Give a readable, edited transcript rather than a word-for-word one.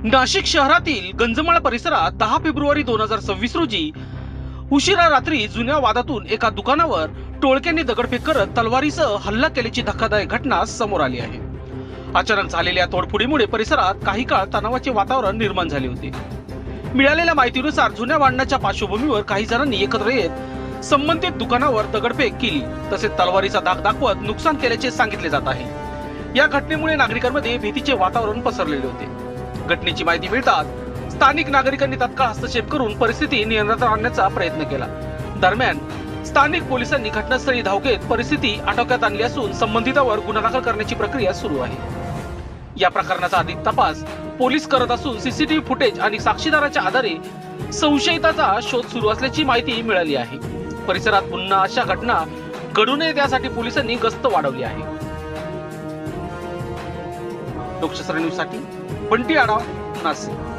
नाशिक शहरातील गंजमाळ परिसरात 10 फेब्रुवारी 2026 रोजी उशिरा रात्री जुन्या वादातून एका दुकानावर टोळक्यांनी दगडफेक करत तलवारीसह हल्ला केल्याची धक्कादायक घटना समोर आली आहे. अचानक झालेल्या तोडफोडीमुळे परिसरात काही काळ तणावाचे वातावरण निर्माण झाले होते. मिळालेल्या माहितीनुसार जुन्या भांडणाच्या पार्श्वभूमीवर काही जणांनी एकत्र येत संबंधित दुकानावर दगडफेक केली, तसेच तलवारीचा धाक दाखवत नुकसान केल्याचे सांगितले जात आहे. या घटनेमुळे नागरिकांमध्ये भीतीचे वातावरण पसरलेले होते. घटनेची माहिती मिळताच स्थानिक नागरिकांनी तत्काळ हस्तक्षेप करून परिस्थिती नियंत्रणात आणण्याचा प्रयत्न केला. दरम्यान स्थानिक पोलिसांनी घटनास्थळी धाव घेत परिस्थिती आटोक्यात आणली असून संबंधितांवर गुन्हा दाखल करण्याची प्रक्रिया सुरू आहे. या प्रकरणाचा अधिक तपास पोलीस करत असून सीसीटीव्ही फुटेज आणि साक्षीदाराच्या आधारे संशयिताचा शोध सुरू असल्याची माहिती मिळाली आहे. परिसरात पुन्हा अशा घटना घडू नये त्यासाठी पोलिसांनी गस्त वाढवली आहे. लोकशास्त्र न्यूज साठी बंटी आढाव, नाशिक.